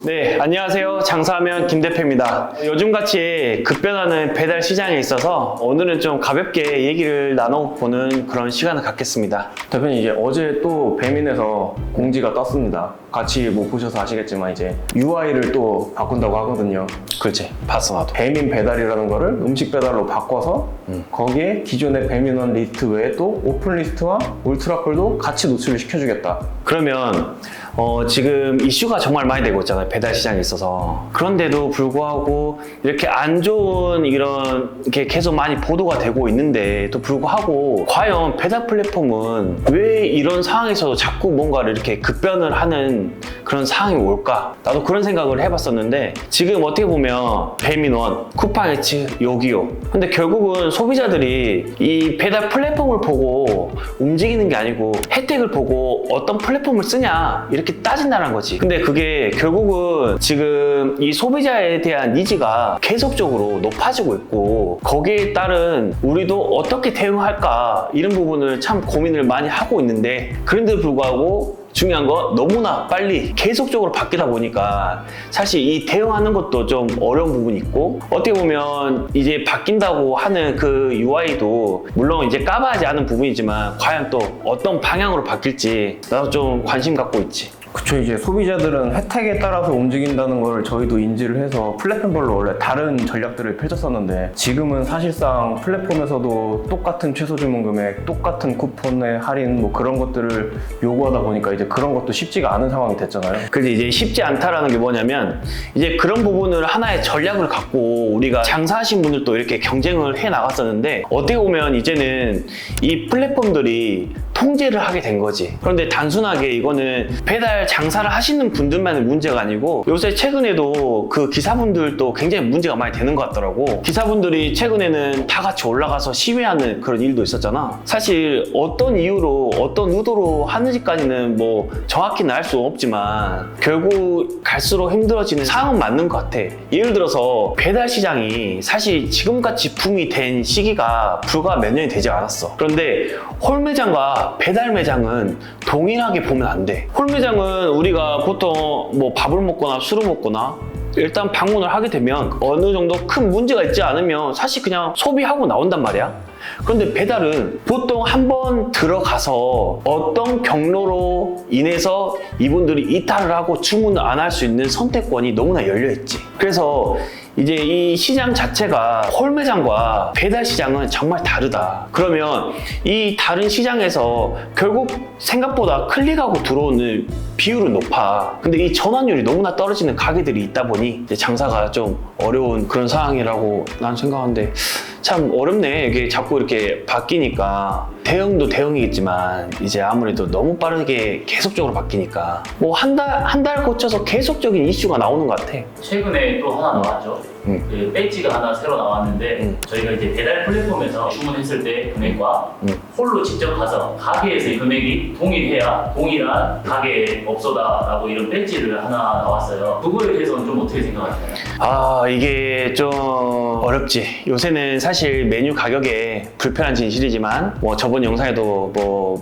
네, 안녕하세요. 장사하면 김 대표입니다. 요즘같이 급변하는 배달 시장에 있어서 오늘은 좀 가볍게 얘기를 나눠보는 그런 시간을 갖겠습니다. 대표님, 이제 어제 또 배민에서 공지가 떴습니다. 같이 뭐 보셔서 아시겠지만 이제 UI를 또 바꾼다고 하거든요. 그렇지, 봤어 나도. 배민 배달이라는 거를 음식 배달로 바꿔서 거기에 기존의 배민원 리스트 외에 또 오픈 리스트와 울트라콜도 같이 노출을 시켜주겠다. 그러면 지금 이슈가 정말 많이 되고 있잖아요. 배달 시장에 있어서. 그런데도 불구하고 이렇게 안 좋은 게 계속 많이 보도가 되고 있는데도 불구하고 과연 배달 플랫폼은 왜 이런 상황에서도 자꾸 뭔가를 이렇게 급변을 하는 그런 상황이 올까? 나도 그런 생각을 해봤었는데 지금 어떻게 보면 배민원, 쿠팡이츠, 요기요. 근데 결국은 소비자들이 이 배달 플랫폼을 보고 움직이는 게 아니고 혜택을 보고 어떤 플랫폼을 쓰냐 이렇게 따진다는 거지. 근데 그게 결국은 지금 이 소비자에 대한 니즈가 계속적으로 높아지고 있고 거기에 따른 우리도 어떻게 대응할까 이런 부분을 참 고민을 많이 하고 있는데 그런데도 불구하고 중요한 건 너무나 빨리 계속적으로 바뀌다 보니까 사실 이 대응하는 것도 좀 어려운 부분이 있고 어떻게 보면 이제 바뀐다고 하는 그 UI도 물론 이제 까봐야지 않은 부분이지만 과연 또 어떤 방향으로 바뀔지 나도 좀 관심 갖고 있지. 그쵸, 이제 소비자들은 혜택에 따라서 움직인다는 걸 저희도 인지를 해서 플랫폼별로 원래 다른 전략들을 펼쳤었는데 지금은 사실상 플랫폼에서도 똑같은 최소 주문 금액, 똑같은 쿠폰의 할인 뭐 그런 것들을 요구하다 보니까 이제 그런 것도 쉽지가 않은 상황이 됐잖아요. 근데 이제 쉽지 않다라는 게 뭐냐면 이제 그런 부분을 하나의 전략을 갖고 우리가 장사하신 분들도 이렇게 경쟁을 해 나갔었는데 어떻게 보면 이제는 이 플랫폼들이 통제를 하게 된 거지. 그런데 단순하게 이거는 배달 장사를 하시는 분들만의 문제가 아니고 요새 최근에도 그 기사분들도 굉장히 문제가 많이 되는 것 같더라고. 기사분들이 최근에는 다 같이 올라가서 시위하는 그런 일도 있었잖아. 사실 어떤 이유로 어떤 의도로 하는지까지는 뭐 정확히는 알 수 없지만 결국 갈수록 힘들어지는 상황은 맞는 것 같아. 예를 들어서 배달 시장이 사실 지금같이 붐이 된 시기가 불과 몇 년이 되지 않았어. 그런데 홀매장과 배달 매장은 동일하게 보면 안 돼. 홀매장은 우리가 보통 뭐 밥을 먹거나 술을 먹거나 일단 방문을 하게 되면 어느 정도 큰 문제가 있지 않으면 사실 그냥 소비하고 나온단 말이야. 그런데 배달은 보통 한번 들어가서 어떤 경로로 인해서 이분들이 이탈을 하고 주문을 안 할 수 있는 선택권이 너무나 열려있지. 그래서 이제 이 시장 자체가 홀매장과 배달 시장은 정말 다르다. 그러면 이 다른 시장에서 결국 생각보다 클릭하고 들어오는 비율은 높아. 근데 이 전환율이 너무나 떨어지는 가게들이 있다 보니 이제 장사가 좀 어려운 그런 상황이라고 난 생각하는데 참 어렵네. 이게 자꾸 이렇게 바뀌니까 대응도 대응이겠지만 이제 아무래도 너무 빠르게 계속적으로 바뀌니까 뭐 한 달 거쳐서 계속적인 이슈가 나오는 것 같아. 최근에 또 하나 나왔죠. 그 배지가 하나 새로 나왔는데 저희가 이제 배달 플랫폼에서 주문했을 때 금액과 홀로 직접 가서 가게에서 이 금액이 동일해야 동일한 가게 업소다라고 이런 배지를 하나 나왔어요. 그거에 대해서는 좀 어떻게 생각하시나요? 아, 이게 좀 어렵지. 요새는 사실 메뉴 가격에 불편한 진실이지만 뭐 저번 영상에도 뭐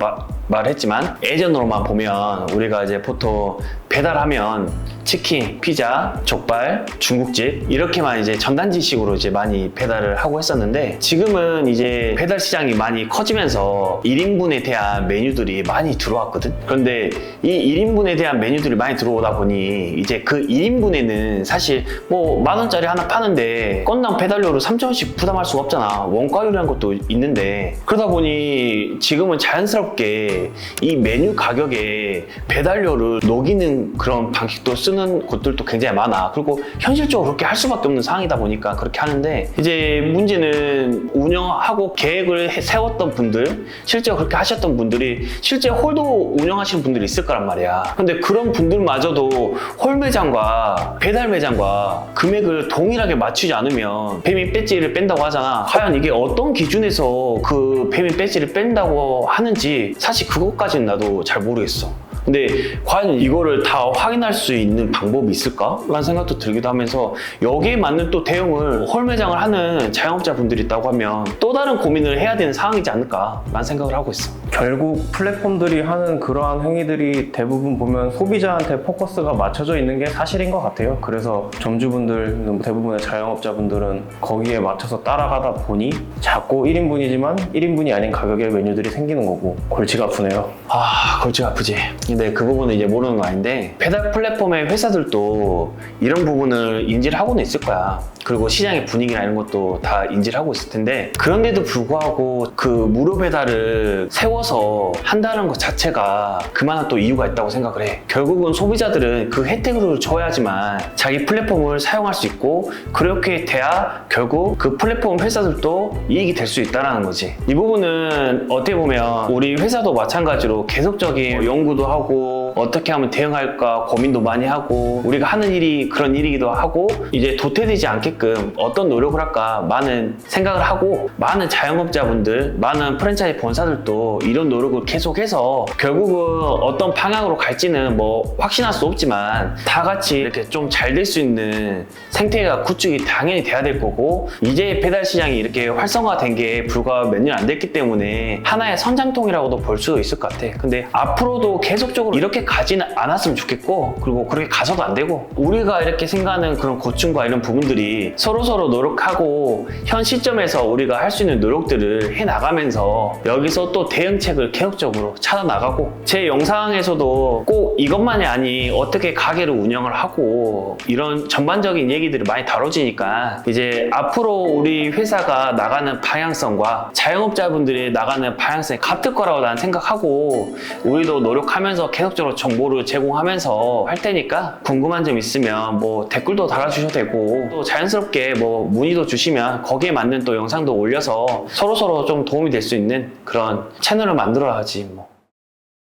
말했지만 예전으로만 보면 우리가 이제 보통 배달하면 치킨, 피자, 족발, 중국집 이렇게만 이제 전단지식으로 이제 많이 배달을 하고 했었는데 지금은 이제 배달 시장이 많이 커지면서 1인분에 대한 메뉴들이 많이 들어왔거든. 그런데 이 1인분에 대한 메뉴들이 많이 들어오다 보니 이제 그 1인분에는 사실 뭐 10,000원짜리 하나 파는데 건당 배달료로 3,000원씩 부담할 수가 없잖아. 원가율이라는 것도 있는데 그러다 보니 지금은 자연스럽게 이 메뉴 가격에 배달료를 녹이는 그런 방식도 쓰는 곳들도 굉장히 많아. 그리고 현실적으로 그렇게 할 수밖에 없는 상황이다 보니까 그렇게 하는데 이제 문제는 운영하고 계획을 세웠던 분들 실제로 그렇게 하셨던 분들이 실제 홀도 운영하시는 분들이 있을 거란 말이야. 근데 그런 분들마저도 홀 매장과 배달 매장과 금액을 동일하게 맞추지 않으면 배민 배지를 뺀다고 하잖아. 과연 이게 어떤 기준에서 그 배민 배지를 뺀다고 하는지 사실 그것까지는 나도 잘 모르겠어. 근데 과연 이거를 다 확인할 수 있는 방법이 있을까? 라는 생각도 들기도 하면서 여기에 맞는 또 대응을 홀 매장을 하는 자영업자분들이 있다고 하면 또 다른 고민을 해야 되는 상황이지 않을까? 라는 생각을 하고 있어. 결국 플랫폼들이 하는 그러한 행위들이 대부분 보면 소비자한테 포커스가 맞춰져 있는 게 사실인 것 같아요. 그래서 점주분들, 대부분의 자영업자분들은 거기에 맞춰서 따라가다 보니 작고 1인분이지만 1인분이 아닌 가격의 메뉴들이 생기는 거고 골치가 아프네요. 아, 골치가 아프지. 근데 그 부분은 이제 모르는 거 아닌데 배달 플랫폼의 회사들도 이런 부분을 인지를 하고는 있을 거야. 그리고 시장의 분위기나 이런 것도 다 인지를 하고 있을 텐데 그런데도 불구하고 그 무료 배달을 세워서 한다는 것 자체가 그만한 또 이유가 있다고 생각을 해. 결국은 소비자들은 그 혜택을 줘야지만 자기 플랫폼을 사용할 수 있고 그렇게 돼야 결국 그 플랫폼 회사들도 이익이 될 수 있다는 거지. 이 부분은 어떻게 보면 우리 회사도 마찬가지로 계속적인 연구도 하고 어떻게 하면 대응할까 고민도 많이 하고 우리가 하는 일이 그런 일이기도 하고 이제 도태되지 않게끔 어떤 노력을 할까 많은 생각을 하고 많은 자영업자분들 많은 프랜차이즈 본사들도 이런 노력을 계속해서 결국은 어떤 방향으로 갈지는 뭐 확신할 수 없지만 다 같이 이렇게 좀 잘 될 수 있는 생태계가 구축이 당연히 돼야 될 거고 이제 배달 시장이 이렇게 활성화된 게 불과 몇 년 안 됐기 때문에 하나의 선장통이라고도 볼 수도 있을 것 같아. 근데 앞으로도 계속적으로 이렇게 가지는 않았으면 좋겠고 그리고 그렇게 가서도 안 되고 우리가 이렇게 생각하는 그런 고충과 이런 부분들이 서로서로 노력하고 현 시점에서 우리가 할 수 있는 노력들을 해나가면서 여기서 또 대응책을 계속적으로 찾아나가고 제 영상에서도 꼭 이것만이 아니 어떻게 가게를 운영을 하고 이런 전반적인 얘기들이 많이 다뤄지니까 이제 앞으로 우리 회사가 나가는 방향성과 자영업자분들이 나가는 방향성이 같을 거라고 나는 생각하고 우리도 노력하면서 계속적으로 정보를 제공하면서 할 테니까 궁금한 점 있으면 뭐 댓글도 달아주셔도 되고 또 자연스럽게 뭐 문의도 주시면 거기에 맞는 또 영상도 올려서 서로서로 좀 도움이 될 수 있는 그런 채널을 만들어야지 뭐.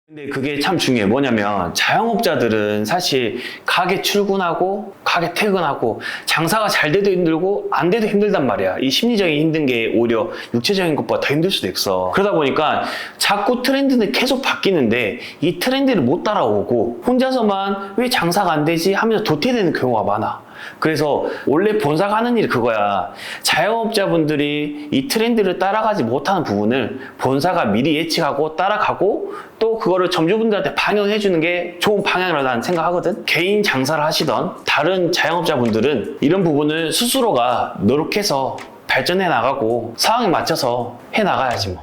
근데 그게 참 중요해. 뭐냐면 자영업자들은 사실 가게 출근하고 가게 퇴근하고 장사가 잘 돼도 힘들고 안 돼도 힘들단 말이야. 이 심리적인 힘든 게 오히려 육체적인 것보다 더 힘들 수도 있어. 그러다 보니까 자꾸 트렌드는 계속 바뀌는데 이 트렌드를 못 따라오고 혼자서만 왜 장사가 안 되지 하면서 도태되는 경우가 많아. 그래서 원래 본사가 하는 일이 그거야. 자영업자분들이 이 트렌드를 따라가지 못하는 부분을 본사가 미리 예측하고 따라가고 또 그거를 점주분들한테 반영해 주는 게 좋은 방향이라고 나는 생각하거든. 개인 장사를 하시던 다른 자영업자분들은 이런 부분을 스스로가 노력해서 발전해 나가고 상황에 맞춰서 해 나가야지 뭐.